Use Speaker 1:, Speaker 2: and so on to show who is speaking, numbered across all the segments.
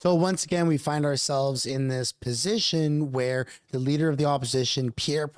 Speaker 1: So once again, we find ourselves in this position where the leader of the opposition, Pierre,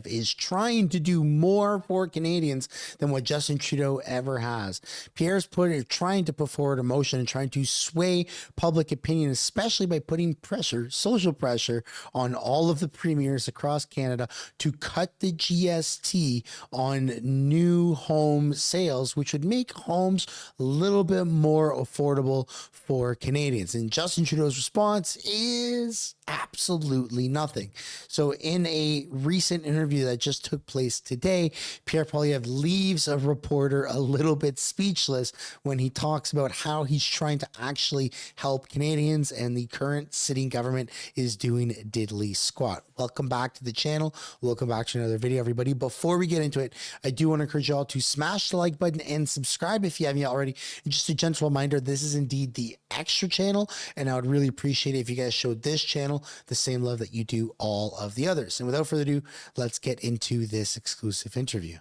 Speaker 1: is trying to do more for Canadians than what Justin Trudeau ever has. Pierre's trying to put forward a motion and trying to sway public opinion, especially by putting pressure, social pressure, on all of the premiers across Canada to cut the GST on new home sales, which would make homes a little bit more affordable for Canadians. And Justin Trudeau's response is absolutely nothing. So in a recent interview that just took place today, Pierre Poilievre leaves a reporter a little bit speechless when he talks about how he's trying to actually help Canadians and the current sitting government is doing diddly squat. Welcome back to the channel. Welcome back to another video, everybody. Before we get into it, I do want to encourage y'all to smash the like button and subscribe if you haven't yet already. And just a gentle reminder, this is indeed the extra channel, and I would really appreciate it if you guys showed this channel the same love that you do all of the others. And without further ado, let's get into this exclusive interview.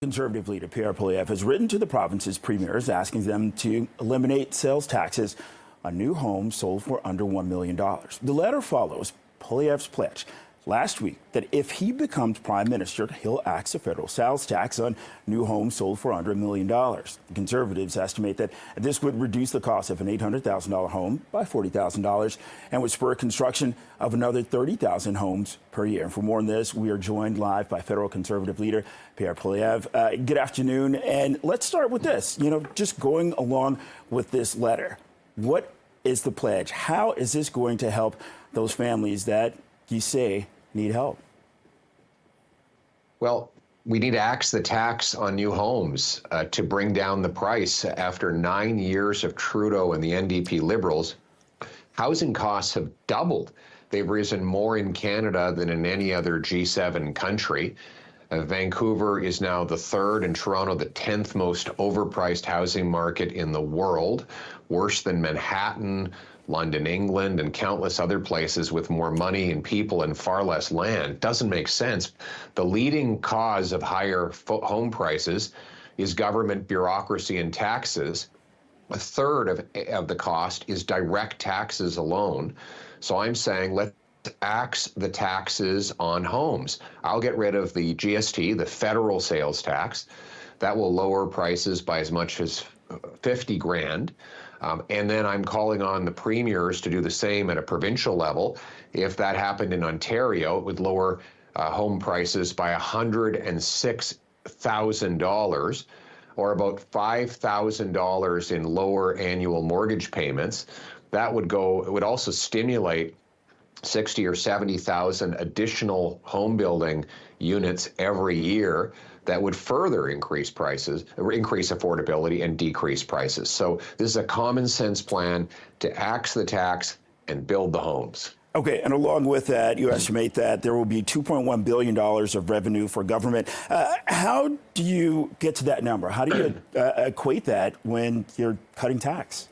Speaker 2: Conservative leader Pierre Poilievre has written to the province's premiers asking them to eliminate sales taxes on new homes sold for under $1 million. The letter follows Poilievre's pledge last week that if he becomes prime minister, he'll axe a federal sales tax on new homes sold for under $1 million. The Conservatives estimate that this would reduce the cost of an $800,000 home by $40,000 and would spur construction of another 30,000 homes per year. And for more on this, we are joined live by federal Conservative leader Pierre Poilievre. Good afternoon. And let's start with this, just going along with this letter. What is the pledge? How is this going to help those families that you say need help?
Speaker 3: Well, we need to axe the tax on new homes to bring down the price. After 9 years of Trudeau and the NDP Liberals, housing costs have doubled. They've risen more in Canada than in any other G7 country. Vancouver is now the third and Toronto the 10th most overpriced housing market in the world, worse than Manhattan, London, England, and countless other places with more money and people and far less land. Doesn't make sense. The leading cause of higher home prices is government bureaucracy and taxes. A third of the cost is direct taxes alone. So I'm saying let's axe the taxes on homes. I'll get rid of the GST, the federal sales tax. That will lower prices by as much as 50 grand. And then I'm calling on the premiers to do the same at a provincial level. If that happened in Ontario, it would lower home prices by $106,000 or about $5,000 in lower annual mortgage payments. It would also stimulate 60 or 70,000 additional home building units every year that would further increase prices, increase affordability and decrease prices. So this is a common sense plan to axe the tax and build the homes.
Speaker 2: Okay, and along with that, you estimate that there will be $2.1 billion of revenue for government. How do you get to that number? How do you equate that when you're cutting tax?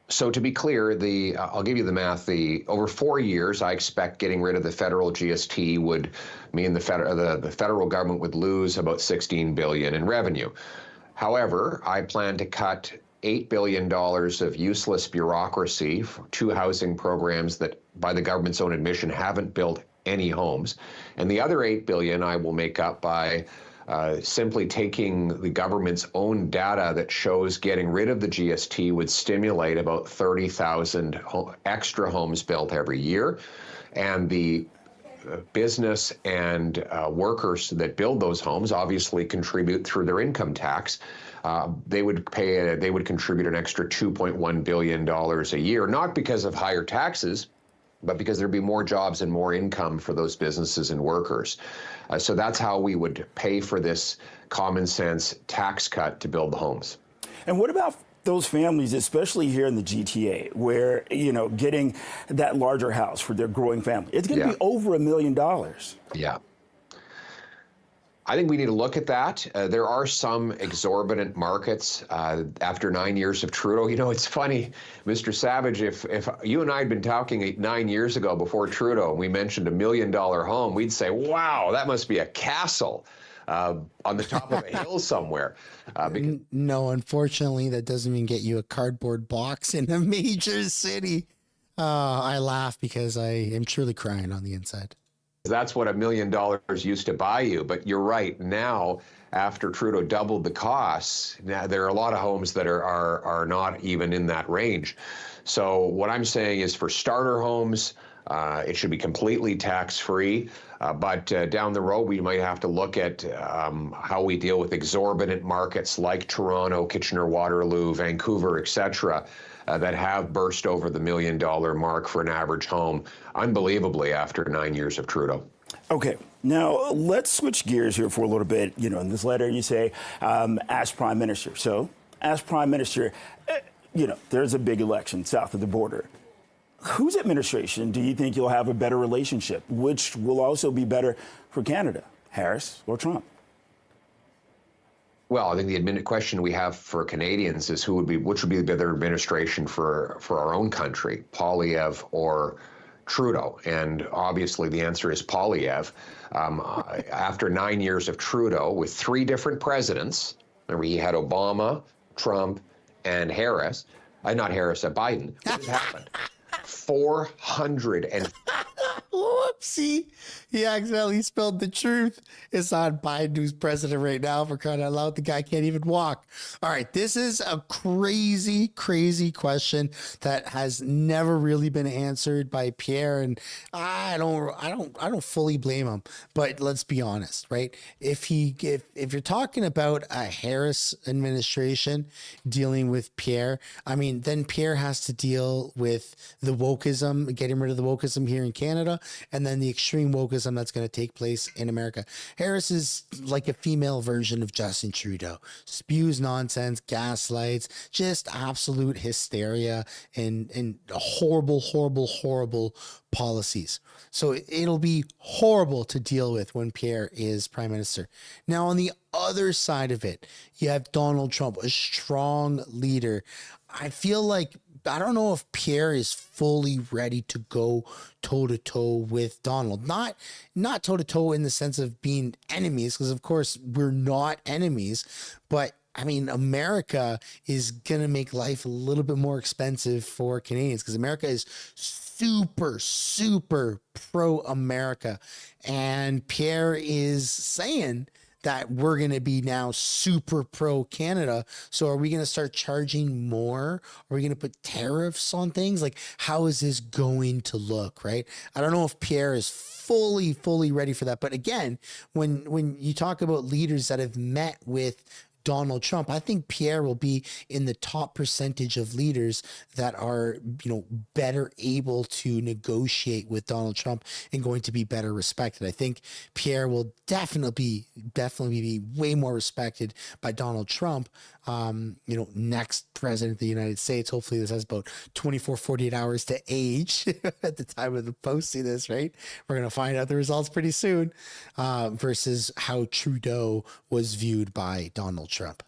Speaker 3: So to be clear, I'll give you the math. Over 4 years, I expect getting rid of the federal GST would mean the federal government would lose about $16 billion in revenue. However, I plan to cut $8 billion of useless bureaucracy to housing programs that, by the government's own admission, haven't built any homes. And the other $8 billion I will make up by simply taking the government's own data that shows getting rid of the GST would stimulate about 30,000 extra homes built every year. And the business and workers that build those homes obviously contribute through their income tax. They would contribute an extra $2.1 billion a year, not because of higher taxes, but because there'd be more jobs and more income for those businesses and workers. So that's how we would pay for this common sense tax cut to build the homes.
Speaker 2: And what about those families, especially here in the GTA, where, getting that larger house for their growing family, it's going to be over $1 million.
Speaker 3: Yeah. I think we need to look at that. There are some exorbitant markets after 9 years of Trudeau. It's funny, Mr. Savage, if you and I had been talking 9 years ago before Trudeau, and we mentioned $1 million home, we'd say, wow, that must be a castle. on the top of a hill somewhere.
Speaker 1: No, unfortunately, that doesn't even get you a cardboard box in a major city. I laugh because I am truly crying on the inside.
Speaker 3: That's what $1 million used to buy you. But you're right. Now, after Trudeau doubled the costs, now there are a lot of homes that are not even in that range. So what I'm saying is, for starter homes, it should be completely tax-free. But down the road, we might have to look at how we deal with exorbitant markets like Toronto, Kitchener-Waterloo, Vancouver, etc., that have burst over the $1 million mark for an average home, unbelievably, after 9 years of Trudeau.
Speaker 2: Okay, now let's switch gears here for a little bit. You know, in this letter you say, as Prime Minister. So, as Prime Minister, you know, there's a big election south of the border. Whose administration do you think you'll have a better relationship, which will also be better for Canada, Harris or Trump?
Speaker 3: Well, I think the question we have for Canadians is which would be the better administration for our own country, Poilievre or Trudeau? And obviously the answer is Poilievre. After 9 years of Trudeau with 3 different presidents, remember he had Obama, Trump, and Harris, not Harris, Biden. What has happened? 400 and
Speaker 1: Whoopsie. He accidentally spilled the truth. It's not Biden who's president right now, for crying out loud. The guy can't even walk. All right. This is a crazy, crazy question that has never really been answered by Pierre. And I don't fully blame him, but let's be honest, right? If you're talking about a Harris administration dealing with Pierre, I mean, then Pierre has to deal with the wokeism, getting rid of the wokeism here in Canada, and then the extreme wokeism that's going to take place in America. Harris is like a female version of Justin Trudeau. Spews nonsense, gaslights, just absolute hysteria and horrible, horrible, horrible policies. So it'll be horrible to deal with when Pierre is Prime Minister. Now, on the other side of it, you have Donald Trump, a strong leader. I feel like, I don't know if Pierre is fully ready to go toe-to-toe with Donald. Not toe-to-toe in the sense of being enemies, because of course we're not enemies, but I mean, America is going to make life a little bit more expensive for Canadians, because America is super, super pro-America. And Pierre is saying that we're going to be now super pro Canada. So are we going to start charging more? Are we going to put tariffs on things? Like, how is this going to look, right? I don't know if Pierre is fully ready for that. But again, when you talk about leaders that have met with Donald Trump, I think Pierre will be in the top percentage of leaders that are, better able to negotiate with Donald Trump and going to be better respected. I think Pierre will definitely be way more respected by Donald Trump, next president of the United States. Hopefully this has about 48 hours to age at the time of the posting this, right? We're going to find out the results pretty soon, versus how Trudeau was viewed by Donald Trump.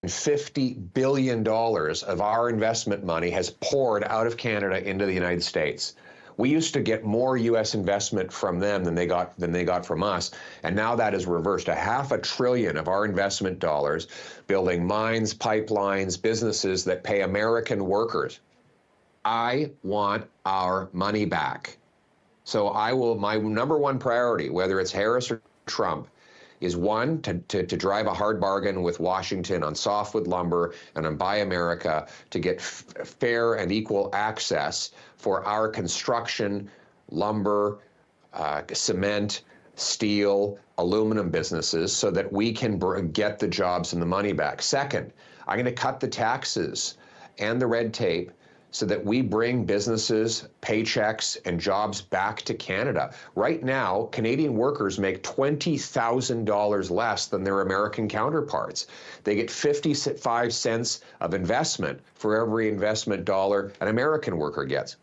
Speaker 3: $50 billion of our investment money has poured out of Canada into the United States. We used to get more U.S. investment from them than they got from us, and now that is reversed. $500 billion of our investment dollars building mines, pipelines, businesses that pay American workers. I want our money back. So my number one priority, whether it's Harris or Trump, is one, to drive a hard bargain with Washington on softwood lumber and on Buy America to get fair and equal access for our construction, lumber, cement, steel, aluminum businesses, so that we can get the jobs and the money back. Second, I'm going to cut the taxes and the red tape so that we bring businesses, paychecks, and jobs back to Canada. Right now, Canadian workers make $20,000 less than their American counterparts. They get 55 cents of investment for every investment dollar an American worker gets.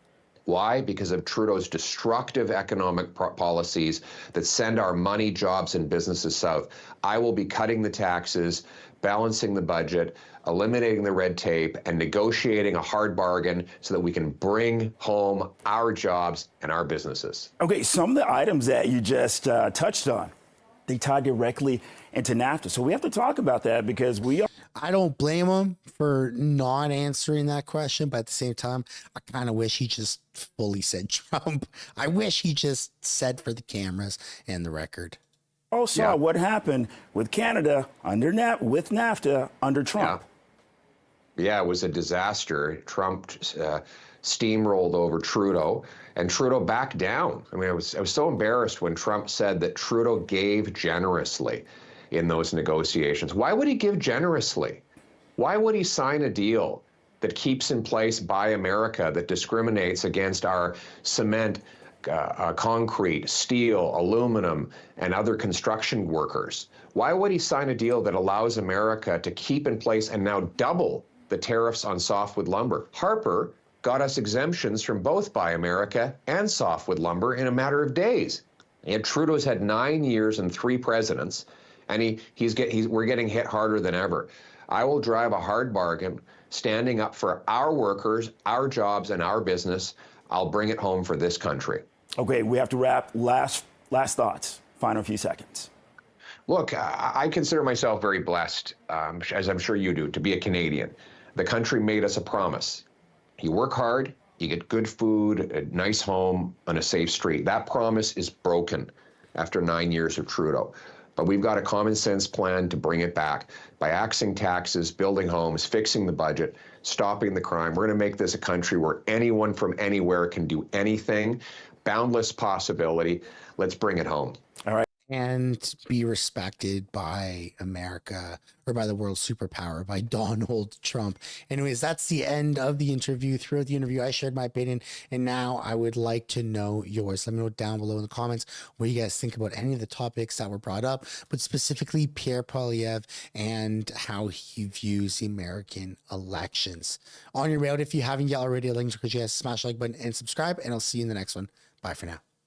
Speaker 3: Why? Because of Trudeau's destructive economic policies that send our money, jobs, and businesses south. I will be cutting the taxes, balancing the budget, eliminating the red tape, and negotiating a hard bargain so that we can bring home our jobs and our businesses.
Speaker 2: Okay, some of the items that you just touched on, they tie directly into NAFTA. So we have to talk about that because
Speaker 1: I don't blame him for not answering that question, but at the same time, I kind of wish he just fully said Trump. I wish he just said for the cameras and the record.
Speaker 2: all saw what happened with Canada with NAFTA under Trump.
Speaker 3: Yeah, it was a disaster. Trump steamrolled over Trudeau, and Trudeau backed down. I mean, I was so embarrassed when Trump said that Trudeau gave generously in those negotiations. Why would he give generously? Why would he sign a deal that keeps in place Buy America, that discriminates against our cement, concrete, steel, aluminum, and other construction workers? Why would he sign a deal that allows America to keep in place and now double the tariffs on softwood lumber? Harper got us exemptions from both Buy America and softwood lumber in a matter of days. And Trudeau's had 9 years and 3 presidents, and we're getting hit harder than ever. I will drive a hard bargain, standing up for our workers, our jobs, and our business. I'll bring it home for this country.
Speaker 2: Okay, we have to wrap. Last thoughts, final few seconds.
Speaker 3: Look, I consider myself very blessed, as I'm sure you do, to be a Canadian. The country made us a promise. You work hard, you get good food, a nice home, on a safe street. That promise is broken after 9 years of Trudeau. But we've got a common sense plan to bring it back by axing taxes, building homes, fixing the budget, stopping the crime. We're going to make this a country where anyone from anywhere can do anything. Boundless possibility. Let's bring it home.
Speaker 2: All right.
Speaker 1: And be respected by America, or by the world superpower, by Donald Trump. Anyways, that's the end of the interview. Throughout the interview, I shared my opinion, and now I would like to know yours. Let me know down below in the comments what you guys think about any of the topics that were brought up, but specifically Pierre Poilievre and how he views the American elections. On your way out, if you haven't yet already, I'd like to encourage you guys to smash the like button and subscribe, and I'll see you in the next one. Bye for now.